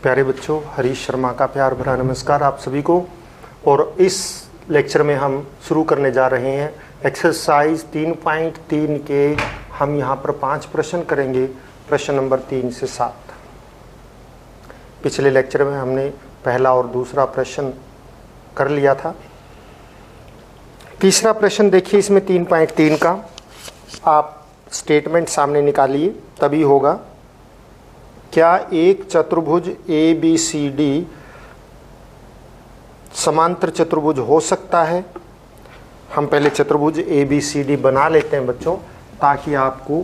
प्यारे बच्चों, हरीश शर्मा का प्यार भरा नमस्कार आप सभी को। और इस लेक्चर में हम शुरू करने जा रहे हैं एक्सरसाइज 3.3 के हम यहाँ पर 5 प्रश्न करेंगे, प्रश्न नंबर 3 से 7। पिछले लेक्चर में हमने पहला और दूसरा प्रश्न कर लिया था। तीसरा प्रश्न देखिए, इसमें 3.3 का आप स्टेटमेंट सामने निकालिए तभी होगा। क्या एक चतुर्भुज ABCD समांतर चतुर्भुज हो सकता है? हम पहले चतुर्भुज ABCD बना लेते हैं बच्चों, ताकि आपको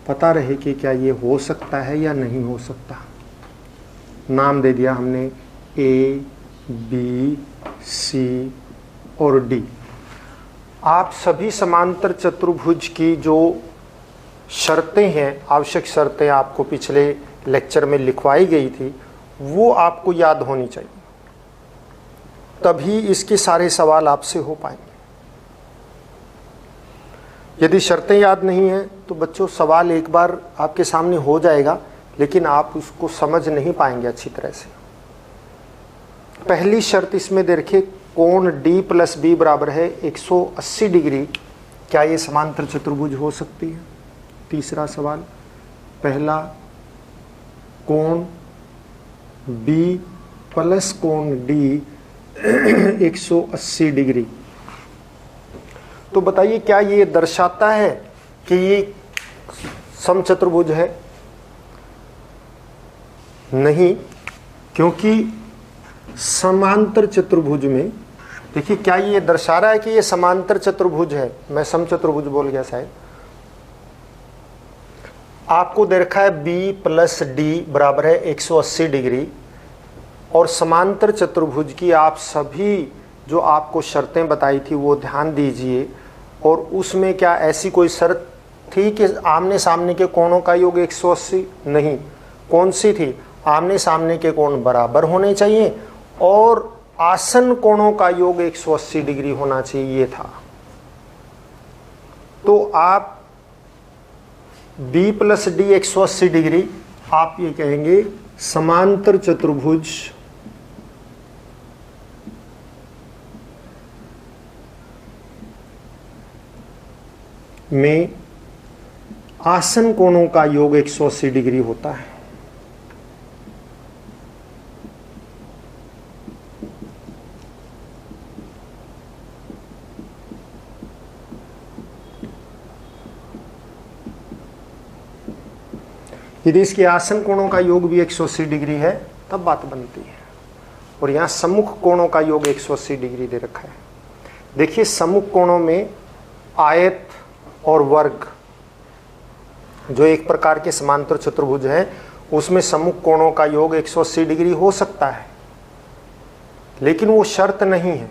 पता रहे कि क्या ये हो सकता है या नहीं हो सकता। नाम दे दिया हमने A, B, C और D। आप सभी समांतर चतुर्भुज की जो शर्तें हैं, आवश्यक शर्तें आपको पिछले लेक्चर में लिखवाई गई थी, वो आपको याद होनी चाहिए, तभी इसके सारे सवाल आपसे हो पाएंगे। यदि शर्तें याद नहीं हैं तो बच्चों सवाल एक बार आपके सामने हो जाएगा, लेकिन आप उसको समझ नहीं पाएंगे अच्छी तरह से। पहली शर्त इसमें देखिए, कोण D + B बराबर है 180 डिग्री। क्या ये समांतर चतुर्भुज हो सकती है? तीसरा सवाल, पहला कोण B + कोण D 180 डिग्री। तो बताइए, क्या ये दर्शाता है कि ये समचतुर्भुज है? नहीं, क्योंकि समांतर चतुर्भुज में देखिए, क्या ये दर्शा रहा है कि ये समांतर चतुर्भुज है? मैं समचतुर्भुज बोल गया शायद। आपको दे रखा है B + D बराबर है 180 डिग्री, और समांतर चतुर्भुज की आप सभी जो आपको शर्तें बताई थी वो ध्यान दीजिए। और उसमें क्या ऐसी कोई शर्त थी कि आमने सामने के कोणों का योग 180? नहीं। कौन सी थी? आमने सामने के कोण बराबर होने चाहिए और आसन कोणों का योग 180 डिग्री होना चाहिए, ये था। तो आप B + D 180 डिग्री, आप ये कहेंगे समांतर चतुर्भुज में आसन कोणों का योग 180 डिग्री होता है। यदि इसके आसन कोणों का योग भी 180 डिग्री है तब बात बनती है। और यहाँ सम्मुख कोणों का योग 180 डिग्री दे रखा है। देखिए, सम्मुख कोणों में आयत और वर्ग जो एक प्रकार के समांतर चतुर्भुज हैं, उसमें सम्मुख कोणों का योग 180 डिग्री हो सकता है, लेकिन वो शर्त नहीं है।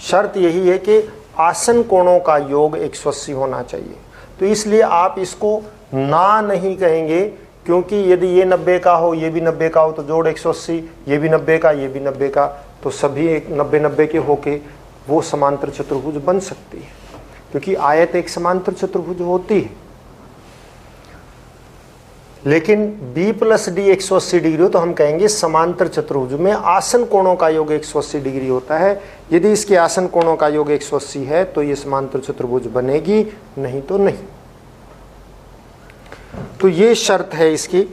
शर्त यही है कि आसन कोणों का योग 180 होना चाहिए। तो इसलिए आप इसको ना नहीं कहेंगे, क्योंकि यदि ये 90 का हो, ये भी 90 का हो, तो जोड़ 180, ये भी 90 का, ये भी 90 का, तो सभी 90-90 के होके वो समांतर चतुर्भुज बन सकती है, क्योंकि आयत एक समांतर चतुर्भुज होती है। लेकिन B + D 180 डिग्री हो तो हम कहेंगे समांतर चतुर्भुज में आसन कोणों का योग 180 डिग्री होता है। यदि इसके आसन कोणों का योग 180 है तो ये समांतर चतुर्भुज बनेगी, नहीं तो नहीं। तो ये शर्त है इसकी।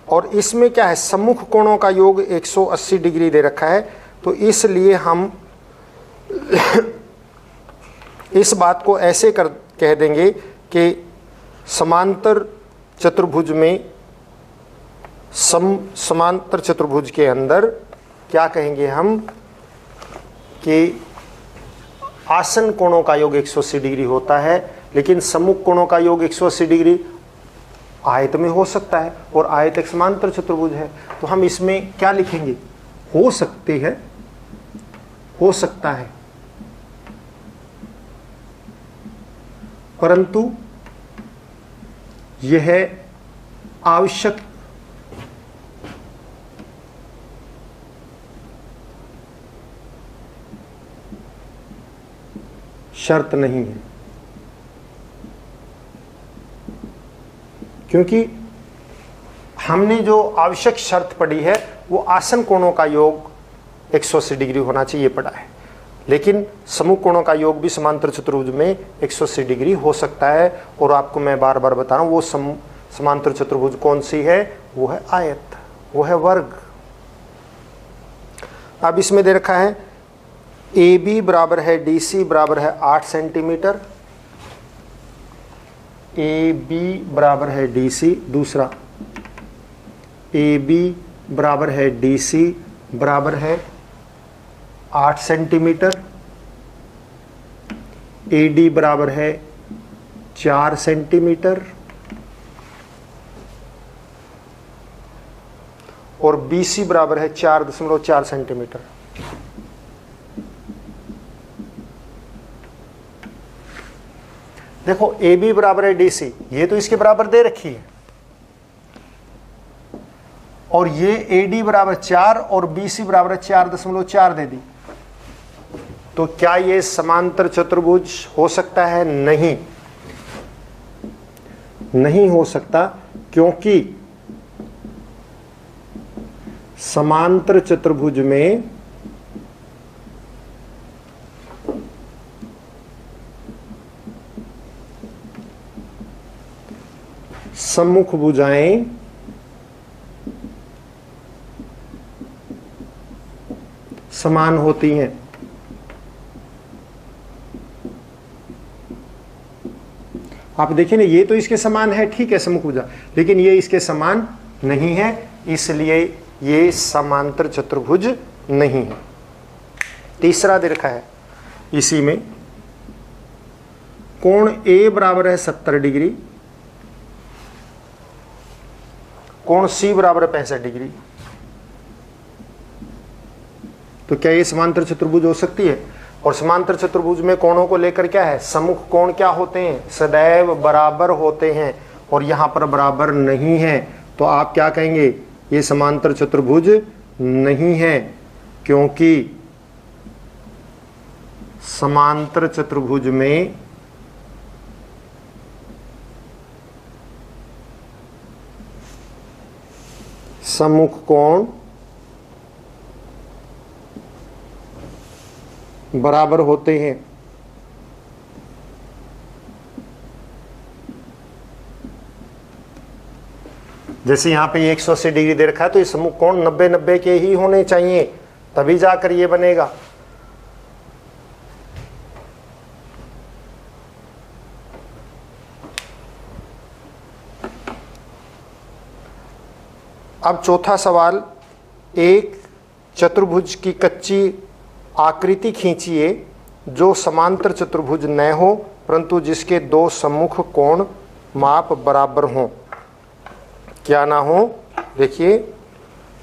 और इसमें क्या है, सम्मुख कोणों का योग 180 डिग्री दे रखा है, तो इसलिए हम इस बात को ऐसे कह देंगे कि समांतर चतुर्भुज में समांतर चतुर्भुज के अंदर क्या कहेंगे हम कि आसन कोणों का योग 180 डिग्री होता है, लेकिन सम्मुख कोणों का योग 180 डिग्री आयत में हो सकता है, और आयत एक समांतर चतुर्भुज है। तो हम इसमें क्या लिखेंगे? हो सकते हैं, हो सकता है, परंतु यह आवश्यक शर्त नहीं है। क्योंकि हमने जो आवश्यक शर्त पढ़ी है वो आसन कोणों का योग 180 डिग्री होना चाहिए पड़ा है। लेकिन समूह कोणों का योग भी समांतर चतुर्भुज में 180 डिग्री हो सकता है। और आपको मैं बार बार बता रहा हूँ वो समांतर चतुर्भुज कौन सी है, वो है आयत, वो है वर्ग। अब इसमें दे रखा है AB बराबर है DC बराबर है 8 सेंटीमीटर, AB बराबर है DC, दूसरा AB बराबर है DC बराबर है 8 सेंटीमीटर, AD बराबर है 4 सेंटीमीटर और BC बराबर है 4.4 सेंटीमीटर। देखो AB बराबर है DC, ये तो इसके बराबर दे रखी है, और ये AD बराबर 4 और BC बराबर 4.4 दे दी। तो क्या ये समांतर चतुर्भुज हो सकता है? नहीं, नहीं हो सकता, क्योंकि समांतर चतुर्भुज में सम्मुख भुजाएं समान होती हैं। आप देखिए ना, ये तो इसके समान है, ठीक है सम्मुख भुजा, लेकिन ये इसके समान नहीं है, इसलिए ये समांतर चतुर्भुज नहीं है। तीसरा दे रखा है इसी में, कोण A बराबर है 70 डिग्री, कोण C बराबर है 65 डिग्री। तो क्या ये समांतर चतुर्भुज हो सकती है? और समांतर चतुर्भुज में कोणों को लेकर क्या है, सम्मुख कोण क्या होते हैं? सदैव बराबर होते हैं, और यहां पर बराबर नहीं है। तो आप क्या कहेंगे? ये समांतर चतुर्भुज नहीं है, क्योंकि समांतर चतुर्भुज में सम्मुख कोण बराबर होते हैं। जैसे यहां पे 180 डिग्री दे रखा है, तो ये सम्मुख कोण 90-90 के ही होने चाहिए, तभी जाकर ये बनेगा। अब चौथा सवाल, एक चतुर्भुज की कच्ची आकृति खींचिए जो समांतर चतुर्भुज न हो, परंतु जिसके दो सम्मुख कोण माप बराबर हों। क्या ना हो? देखिए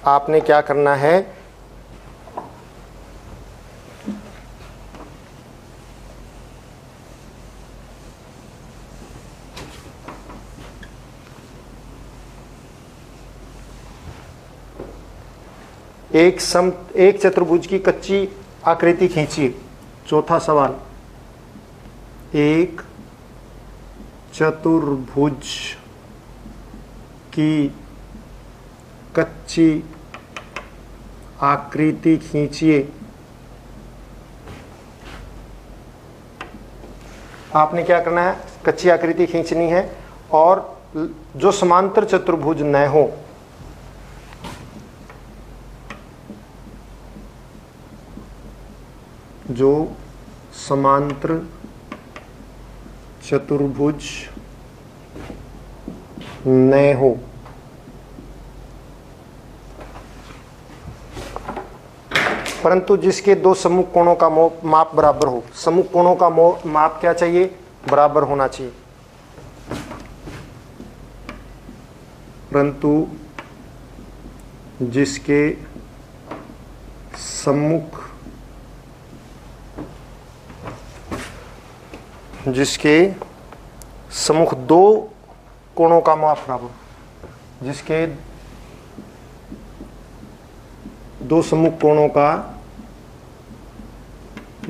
आपने क्या करना है, एक चतुर्भुज की कच्ची आकृति खींचिए। चौथा सवाल, एक चतुर्भुज की कच्ची आकृति खींचिए। आपने क्या करना है, कच्ची आकृति खींचनी है, और जो समांतर चतुर्भुज न हो, जो समांतर चतुर्भुज न हो, परंतु जिसके दो सम्मुख कोणों का माप बराबर हो। सम्मुख कोणों का माप क्या चाहिए? बराबर होना चाहिए। परंतु जिसके सम्मुख दो कोणों का माप बराबर, जिसके दो सम्मुख कोणों का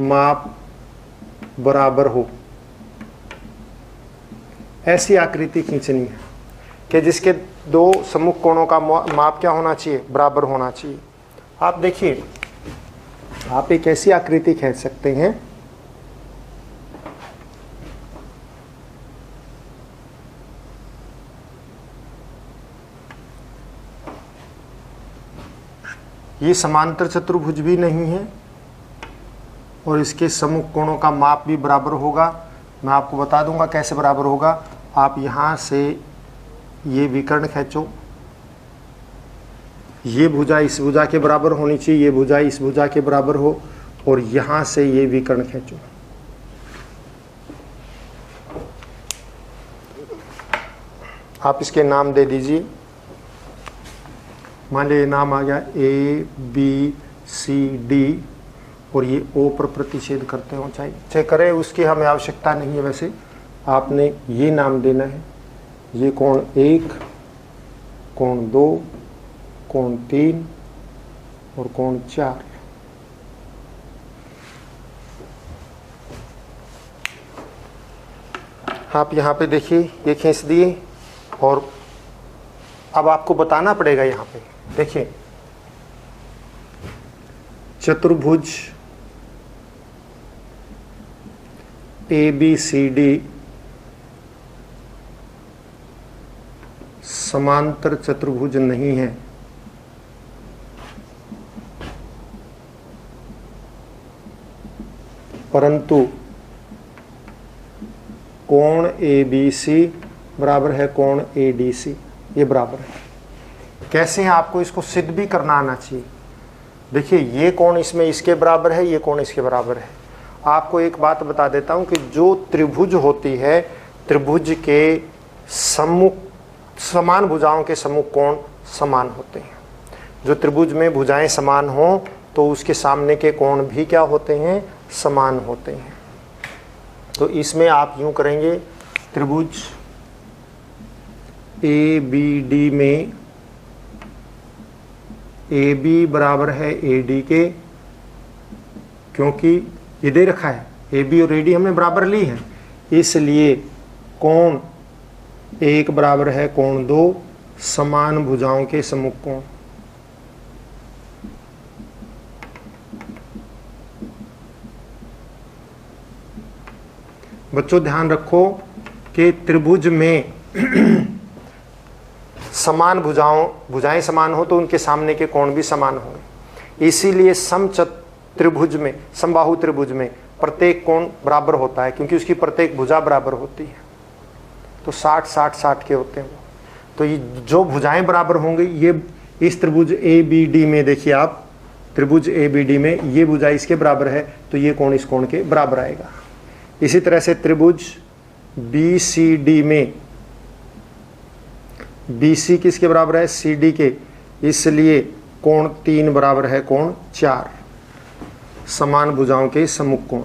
माप बराबर हो, ऐसी आकृति खींचनी है कि जिसके दो सम्मुख कोणों का माप क्या होना चाहिए, बराबर होना चाहिए। आप देखिए, आप एक ऐसी आकृति खींच सकते हैं, ये समांतर चतुर्भुज भी नहीं है और इसके सम्मुख कोणों का माप भी बराबर होगा। मैं आपको बता दूंगा कैसे बराबर होगा। आप यहाँ से ये विकर्ण खींचो, ये भुजा इस भुजा के बराबर होनी चाहिए, ये भुजा इस भुजा के बराबर हो, और यहाँ से ये विकर्ण खींचो। आप इसके नाम दे दीजिए। मान लीजिए नाम आ गया ABCD और ये O पर प्रतिच्छेद करते हो, चाहे करें, उसकी हमें आवश्यकता नहीं है। वैसे आपने ये नाम देना है, ये कोण 1, कोण 2, कोण 3 और कोण 4। आप यहाँ पे देखिए, ये खींच दिए और अब आपको बताना पड़ेगा। यहाँ पे देखिए, चतुर्भुज ABCD समांतर चतुर्भुज नहीं है, परंतु कोण ABC बराबर है कोण ADC, ये बराबर है। कैसे है, आपको इसको सिद्ध भी करना आना चाहिए। देखिए, ये कोण इसमें इसके बराबर है, ये कोण इसके बराबर है। आपको एक बात बता देता हूं कि जो त्रिभुज होती है, त्रिभुज के सम्मुख समान भुजाओं के सम्मुख कोण समान होते हैं। जो त्रिभुज में भुजाएं समान हो तो उसके सामने के कोण भी क्या होते हैं, समान होते हैं। तो इसमें आप यूं करेंगे, त्रिभुज ABD में AB बराबर है AD के, क्योंकि ये दे रखा है AB और AD हमने बराबर ली है, इसलिए कोण 1 बराबर है कोण 2, समान भुजाओं के सम्मुख कोण। बच्चों ध्यान रखो कि त्रिभुज में समान भुजाएं समान हो तो उनके सामने के कोण भी समान होंगे। इसीलिए त्रिभुज में, समबाहु त्रिभुज में प्रत्येक कोण बराबर होता है, क्योंकि उसकी प्रत्येक भुजा बराबर होती है। तो 60-60-60 के होते हैं। तो ये जो भुजाएं बराबर होंगी, ये इस त्रिभुज ABD में देखिए आप, त्रिभुज ABD में ये भुजा इसके बराबर है, तो ये कोण इस कोण के बराबर आएगा। इसी तरह से त्रिभुज BCD में BC किसके बराबर है, CD के, इसलिए कोण 3 बराबर है कोण 4, समान भुजाओं के सम्मुख कोण।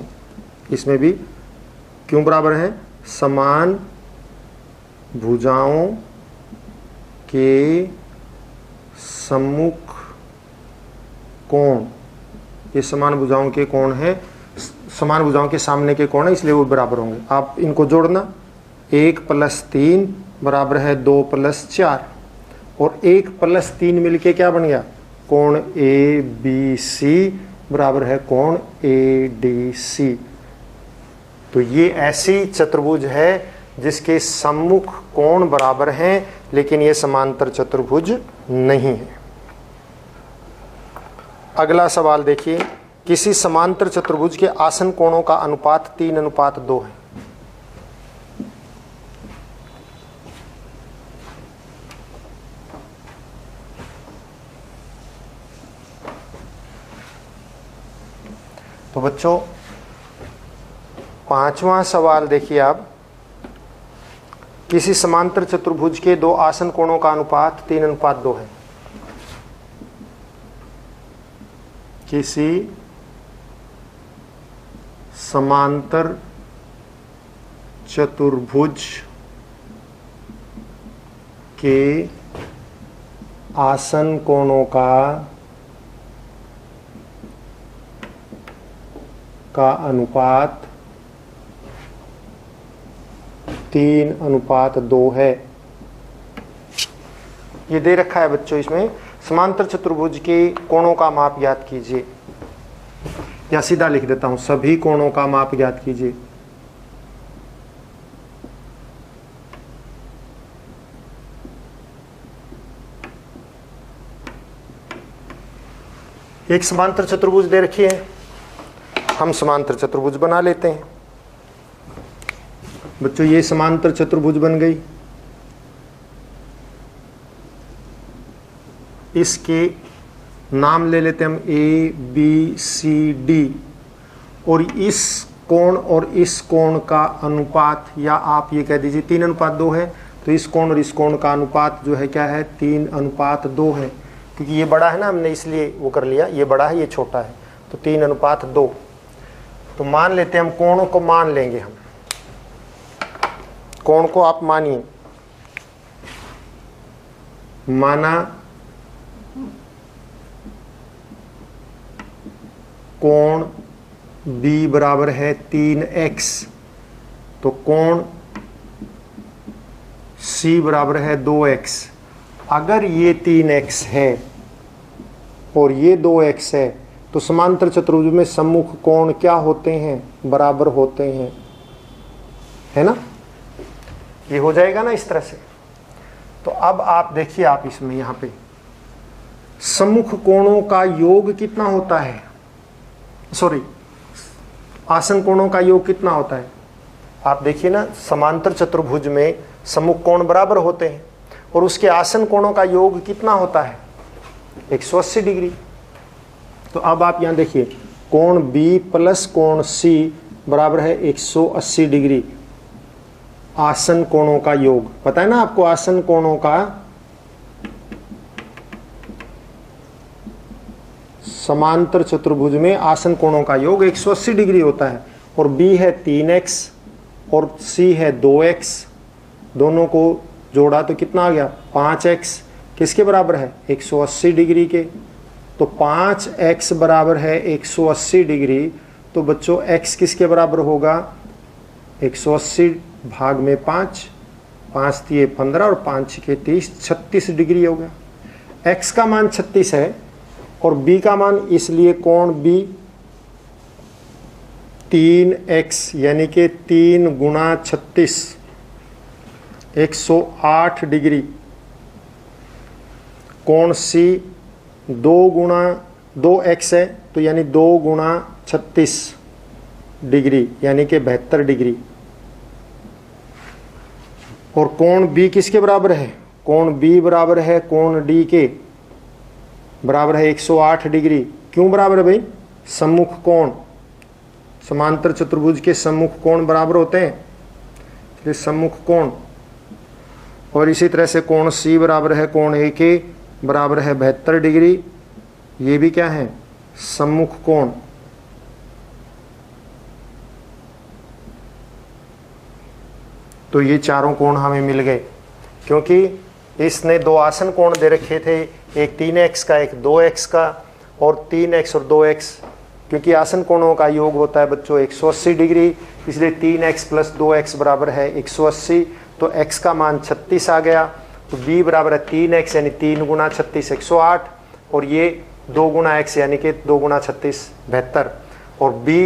इसमें भी क्यों बराबर है, समान भुजाओं के सम्मुख कोण, ये समान भुजाओं के कोण है, समान भुजाओं के सामने के कोण है, इसलिए वो बराबर होंगे। आप इनको जोड़ना, 1 + 3 बराबर है 2 + 4, और 1 + 3 मिलके क्या बन गया, कोण ABC बराबर है कोण ADC। तो ये ऐसी चतुर्भुज है जिसके सम्मुख कोण बराबर हैं, लेकिन ये समांतर चतुर्भुज नहीं है। अगला सवाल देखिए, किसी समांतर चतुर्भुज के आसन कोणों का अनुपात 3:2 है। तो बच्चों 5वां सवाल देखिए आप, किसी समांतर चतुर्भुज के दो आसन कोणों का अनुपात 3:2 है। किसी समांतर चतुर्भुज के आसन कोणों का अनुपात 3:2 है। ये दे रखा है बच्चों, इसमें समांतर चतुर्भुज के कोणों का माप ज्ञात कीजिए, या सीधा लिख देता हूं, सभी कोणों का माप ज्ञात कीजिए। एक समांतर चतुर्भुज दे रखी है, हम समांतर चतुर्भुज बना लेते हैं। बच्चों ये समांतर चतुर्भुज बन गई, इसके नाम ले लेते हैं हम ए बी सी डी, और इस कोण और इस कोण का अनुपात, या आप ये कह दीजिए 3:2 है, तो इस कोण और इस कोण का अनुपात जो है क्या है, 3:2 है, क्योंकि ये बड़ा है ना, हमने इसलिए वो कर लिया, ये बड़ा है ये छोटा है, तो 3:2। तो मान लेते हैं हम, कोणों को मान लेंगे हम, कोण को आप मानिए, माना कोण B बराबर है 3x, तो कोण C बराबर है 2x। अगर ये 3x है और ये 2x है, तो समांतर चतुर्भुज में सम्मुख कोण क्या होते हैं, बराबर होते हैं, है ना। ये हो जाएगा ना इस तरह से। तो अब आप देखिए, आप इसमें यहां पे सम्मुख कोणों का योग कितना होता है, सॉरी आसन कोणों का योग कितना होता है। आप देखिए ना, समांतर चतुर्भुज में सम्मुख कोण बराबर होते हैं, और उसके आसन कोणों का योग कितना होता है, 180 डिग्री। तो अब आप यहां देखिए, कोण B प्लस कोण C बराबर है 180 डिग्री, आसन कोणों का योग। पता है ना आपको, आसन कोणों का, समांतर चतुर्भुज में आसन कोणों का योग 180 डिग्री होता है, और B है 3x और C है 2x, दोनों को जोड़ा तो कितना आ गया, 5x, किसके बराबर है, 180 डिग्री के। तो 5x बराबर है 180 डिग्री, तो बच्चों x किसके बराबर होगा, 180 भाग में 5, 5 तिये 15 और 5 के 30, 36 डिग्री हो गया। x का मान 36 है और b का मान, इसलिए कोण b 3x यानी कि 3 गुणा 36, 108 डिग्री। कोण c 2 गुणा 2x है, तो यानी 2 गुणा 36 डिग्री यानी कि 72 डिग्री। और कोण b किसके बराबर है, कोण b बराबर है कोण d के, बराबर है 108 डिग्री। क्यों बराबर है भाई, सम्मुख कोण, समांतर चतुर्भुज के सम्मुख कोण बराबर होते हैं, इसलिए सम्मुख कोण। और इसी तरह से कोण C बराबर है कोण A के, बराबर है 72 डिग्री, ये भी क्या है, सम्मुख कोण। तो ये चारों कोण हमें मिल गए, क्योंकि इसने दो आसन कोण दे रखे थे, एक 3x का एक 2x का, और 3x और 2x, क्योंकि आसन कोणों का योग होता है बच्चों 180 डिग्री, इसलिए 3x प्लस 2x बराबर है 180। तो x का मान 36 आ गया, तो b बराबर है 3x यानी 3 गुणा 36 108, और ये 2 गुणा x यानी कि 2 गुणा 36 72, और b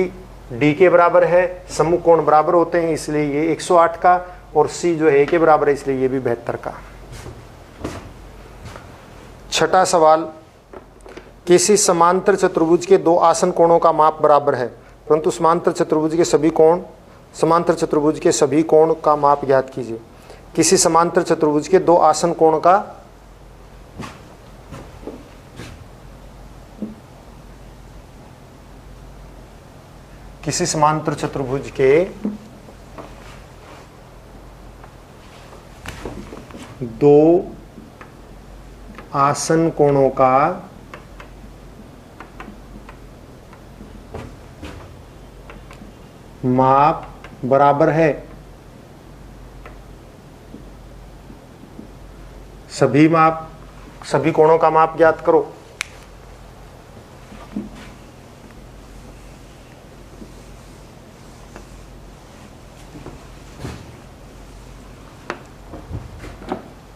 d के बराबर है, सम्मुख कोण बराबर होते हैं इसलिए ये 108 का, और c जो है a के बराबर है इसलिए ये भी 72 का। छठा सवाल, किसी समांतर चतुर्भुज के दो आसन कोणों का माप बराबर है, परंतु समांतर चतुर्भुज के सभी कोण, समांतर चतुर्भुज के सभी कोण का माप ज्ञात कीजिए। किसी समांतर चतुर्भुज के दो आसन कोण का किसी समांतर चतुर्भुज के दो आसन कोणों का माप बराबर है। सभी कोणों का माप ज्ञात करो।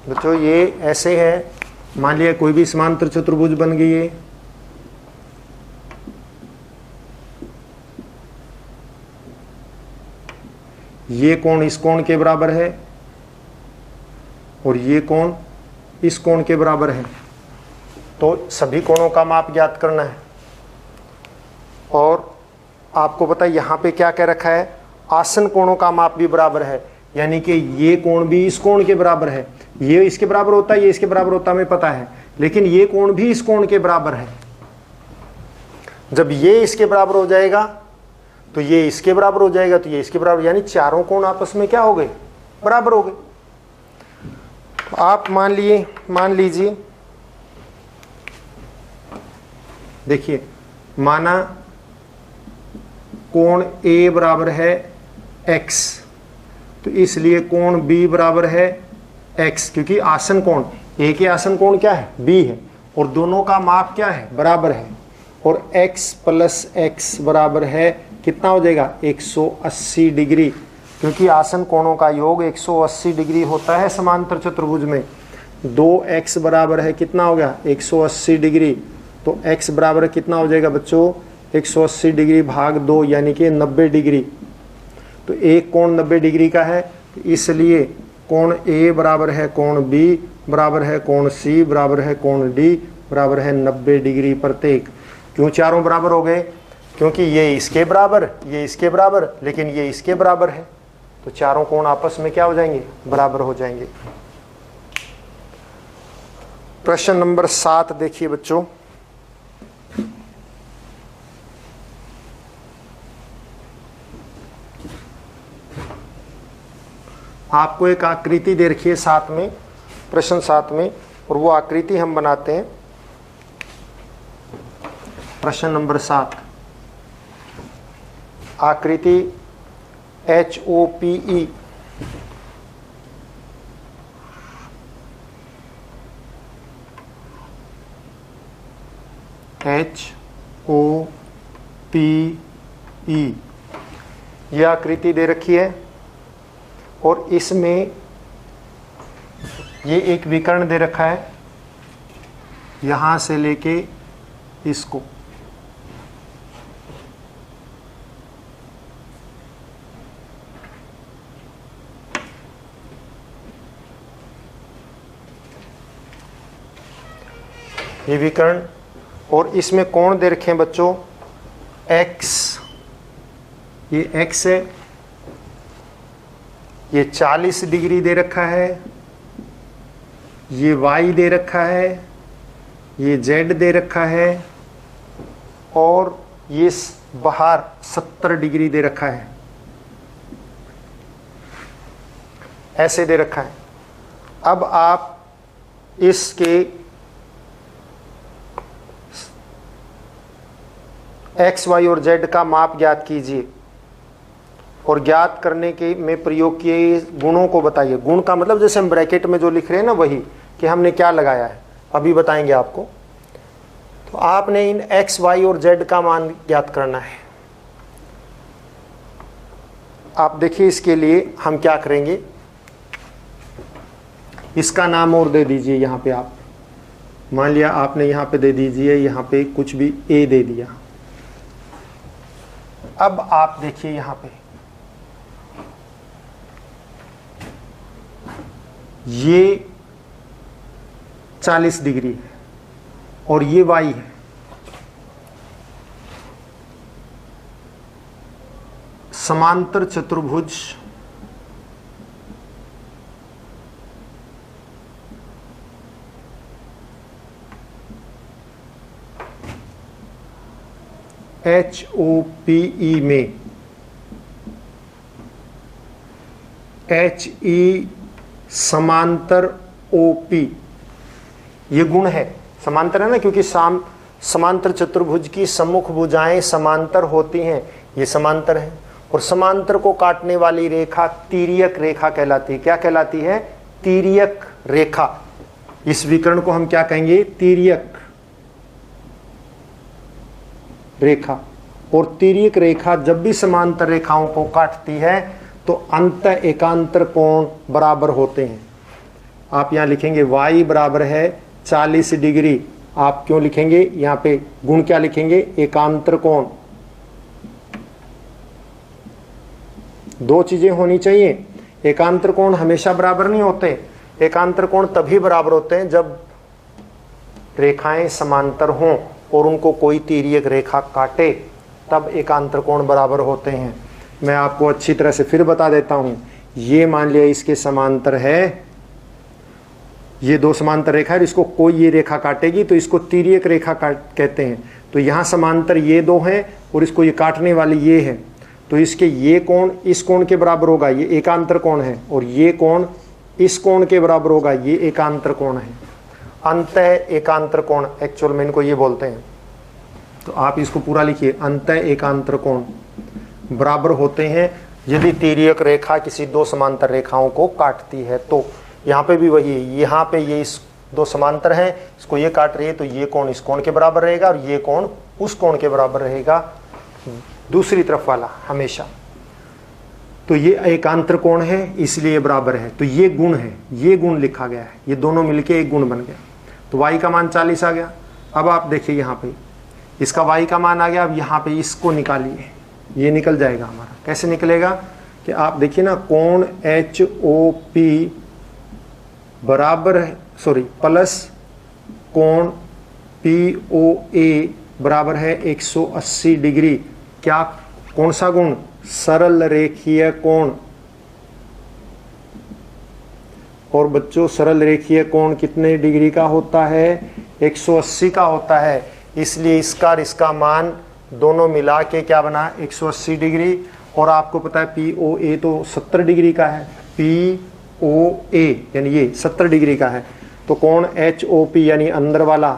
बच्चों ये ऐसे है मान लिया कोई भी समांतर चतुर्भुज बन गई है, ये कोण इस कोण के बराबर है और ये कोण इस कोण के बराबर है, तो सभी कोणों का माप ज्ञात करना है। और आपको पता है यहां पे क्या कह रखा है, आसन कोणों का माप भी बराबर है, यानी कि ये कोण भी इस कोण के बराबर है, ये इसके बराबर होता है, ये इसके बराबर होता है, हमें पता है, लेकिन ये कोण भी इस कोण के बराबर है। जब ये इसके बराबर हो जाएगा तो ये इसके बराबर हो जाएगा, तो ये इसके बराबर, यानी चारों कोण आपस में क्या हो गए, बराबर हो गए। तो आप मान लीजिए, देखिए माना कोण A बराबर है x, तो इसलिए कोण B बराबर है x, क्योंकि आसन कोण A के आसन कोण क्या है, B है, और दोनों का माप क्या है, बराबर है। और x प्लस x बराबर है कितना हो जाएगा, 180 डिग्री, क्योंकि आसन कोणों का योग 180 डिग्री होता है समांतर चतुर्भुज में। 2x बराबर है कितना हो गया, 180 डिग्री, तो x बराबर कितना हो जाएगा बच्चों, 180 डिग्री भाग 2 यानी कि 90 डिग्री। तो एक कोण 90 डिग्री का है, इसलिए कोण A बराबर है कोण B बराबर है कोण C बराबर है कोण D बराबर है 90 डिग्री प्रत्येक। क्यों चारों बराबर हो गए, क्योंकि ये इसके बराबर, ये इसके बराबर, लेकिन ये इसके बराबर है, तो चारों कोण आपस में क्या हो जाएंगे, बराबर हो जाएंगे। प्रश्न नंबर 7 देखिए बच्चों, आपको एक आकृति दे रखी है 7 में, प्रश्न 7 में, और वो आकृति हम बनाते हैं। प्रश्न नंबर 7, आकृति HOPE, HOPE ये आकृति दे रखी है, और इसमें ये एक विकर्ण दे रखा है, यहां से लेके इसको, ये विकर्ण, और इसमें कोण दे रखे हैं बच्चों x, ये x है, ये 40 डिग्री दे रखा है, ये y दे रखा है, ये z दे रखा है, और ये बाहर 70 डिग्री दे रखा है, ऐसे दे रखा है। अब आप इसके x, y और z का माप ज्ञात कीजिए, और ज्ञात करने के में प्रयोग किए गुणों को बताइए। गुण का मतलब जैसे हम ब्रैकेट में जो लिख रहे हैं ना, वही कि हमने क्या लगाया है, अभी बताएंगे आपको। तो आपने इन x, y और z का मान ज्ञात करना है। आप देखिए, इसके लिए हम क्या करेंगे, इसका नाम और दे दीजिए। यहाँ पे आप मान लिया आपने यहाँ पे दे दीजिए, यहाँ पे कुछ भी a दे दिया। अब आप देखिए यहाँ पे ये 40 डिग्री है और ये y है। समांतर चतुर्भुज HOPE में HE समांतर OP ये गुण है। समांतर है ना, क्योंकि समांतर चतुर्भुज की सम्मुख भुजाएं समांतर होती हैं, ये समांतर है। और समांतर को काटने वाली रेखा तिर्यक रेखा कहलाती है। क्या कहलाती है? तिर्यक रेखा। इस विकर्ण को हम क्या कहेंगे? तिर्यक रेखा। और तिर्यक रेखा जब भी समांतर रेखाओं को काटती है तो अंत एकांतर कोण बराबर होते हैं। आप यहां लिखेंगे y बराबर है 40 डिग्री। आप क्यों लिखेंगे यहाँ पे गुण क्या लिखेंगे, एकांतर कोण। दो चीजें होनी चाहिए, एकांतर कोण हमेशा बराबर नहीं होते। एकांतर कोण तभी बराबर होते हैं जब रेखाएं समांतर हों और उनको कोई तिर्यक रेखा काटे, तब एकांतर कोण बराबर होते हैं। मैं आपको अच्छी तरह से फिर बता देता हूं। ये मान लिया इसके समांतर है, ये दो समांतर रेखा है, इसको कोई ये रेखा काटेगी तो इसको तिर्यक रेखा कहते हैं। तो यहाँ समांतर ये दो हैं और इसको ये काटने वाली ये है, तो इसके ये कोण इस कोण के बराबर होगा, ये एकांतर कोण है, और ये कोण इस कोण के बराबर होगा, ये एकांतर कोण है। अंतः एकांतर कोण एक्चुअल में इनको ये बोलते हैं। तो आप इसको पूरा लिखिए, अंतः एकांतर कोण बराबर होते हैं यदि तिर्यक रेखा किसी दो समांतर रेखाओं को काटती है। तो यहाँ पे भी वही है, यहाँ पे ये इस दो समांतर हैं, इसको ये काट रही है, तो ये कोण इस कोण के बराबर रहेगा और ये कोण उस कोण के बराबर रहेगा, दूसरी तरफ वाला हमेशा। तो ये एकांतर कोण है इसलिए बराबर है। तो ये गुण है, ये गुण लिखा गया है, ये दोनों मिलके एक गुण बन गया। तो y का मान 40 आ गया। अब आप देखिए यहाँ पे इसका y का मान आ गया। अब यहाँ पे इसको निकालिए, ये निकल जाएगा हमारा। कैसे निकलेगा कि आप देखिए ना, कोण HOP बराबर है, सॉरी प्लस कोण POA बराबर है 180 डिग्री। क्या, कौन सा गुण, सरल रेखीय कोण। और बच्चों सरल रेखीय कोण कितने डिग्री का होता है, 180 का होता है। इसलिए इसका और इसका मान दोनों मिला के क्या बना, 180 डिग्री। और आपको पता है POA तो 70 डिग्री का है, POA यानी ये 70 डिग्री का है। तो कोण HOP यानी अंदर वाला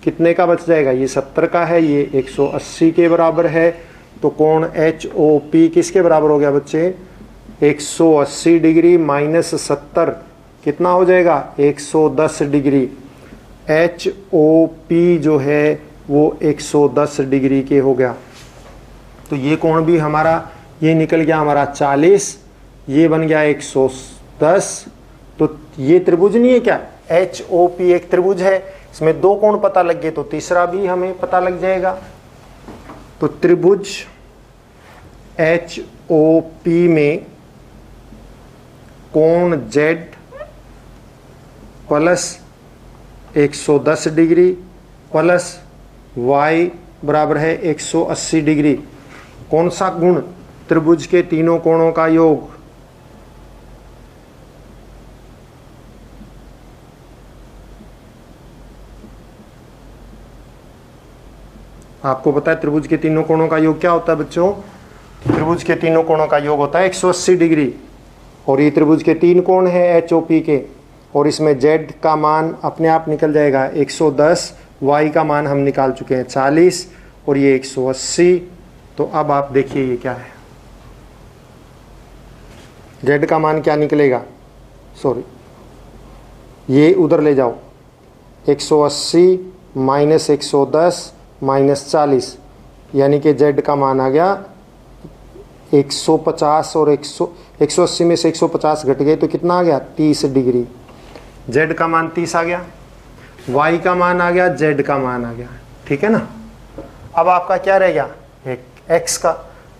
कितने का बच जाएगा, ये 70 का है, ये 180 के बराबर है। तो कोण HOP किसके बराबर हो गया बच्चे, 180 डिग्री माइनस 70 कितना हो जाएगा, 110 डिग्री। HOP जो है वो 110 डिग्री के हो गया। तो ये कोण भी हमारा ये निकल गया हमारा 40, ये बन गया 110। तो ये त्रिभुज नहीं है क्या, HOP एक त्रिभुज है, इसमें दो कोण पता लग गए तो तीसरा भी हमें पता लग जाएगा। तो त्रिभुज HOP में कोण Z plus 110 degree plus Y बराबर है 180 डिग्री। कौन सा गुण, त्रिभुज के तीनों कोणों का योग। आपको पता है त्रिभुज के तीनों कोणों का योग क्या होता है बच्चों, त्रिभुज के तीनों कोणों का योग होता है 180 डिग्री। और ये त्रिभुज के तीन कोण हैं HOP के, और इसमें Z का मान अपने आप निकल जाएगा 110, Y का मान हम निकाल चुके हैं 40 और ये 180। तो अब आप देखिए ये क्या है, Z का मान क्या निकलेगा, सॉरी ये उधर ले जाओ, 180 माइनस 110 माइनस 40, यानी कि Z का मान आ गया 150 और 180 में से 150 घट गए तो कितना आ गया, 30 डिग्री। Z का मान 30 आ गया, Y का मान आ गया, Z का मान आ गया, ठीक है ना। अब आपका क्या रह गया, एक X का।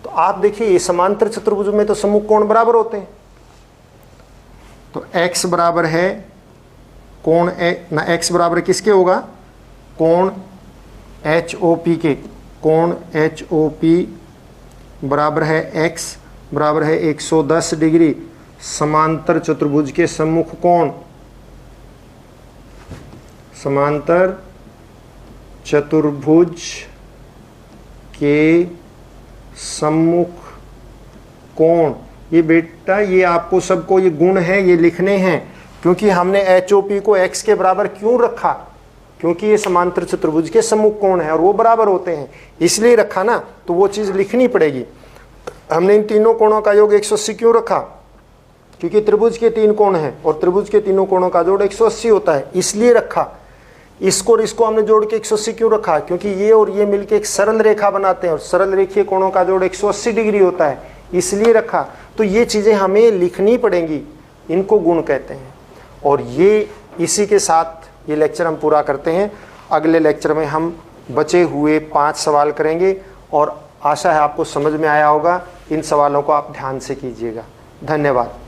तो आप देखिए ये समांतर चतुर्भुज में तो सम्मुख कोण बराबर होते हैं। तो X बराबर है कोण ना, X बराबर किसके होगा, कोण HOP के। कोण HOP बराबर है X बराबर है 110 डिग्री। समांतर चतुर्भुज के सम्मुख कोण, समांतर चतुर्भुज के सम्मुख कोण, ये बेटा ये आपको सबको ये गुण है ये लिखने हैं, क्योंकि हमने HOP को X के बराबर क्यों रखा, क्योंकि ये समांतर चतुर्भुज के सम्मुख कोण है और वो बराबर होते हैं इसलिए रखा ना। तो वो चीज़ लिखनी पड़ेगी। हमने इन तीनों कोणों का योग 180 क्यों रखा, क्योंकि त्रिभुज के तीन कोण हैं और त्रिभुज के तीनों कोणों का जोड़ 180 होता है इसलिए रखा। इसको और इसको हमने जोड़ के 180 क्यों रखा, क्योंकि ये और ये मिलके एक सरल रेखा बनाते हैं और सरल रेखीय कोणों का जोड़ 180 डिग्री होता है इसलिए रखा। तो ये चीज़ें हमें लिखनी पड़ेंगी, इनको गुण कहते हैं। और ये इसी के साथ ये लेक्चर हम पूरा करते हैं। अगले लेक्चर में हम बचे हुए 5 सवाल करेंगे और आशा है आपको समझ में आया होगा। इन सवालों को आप ध्यान से कीजिएगा। धन्यवाद।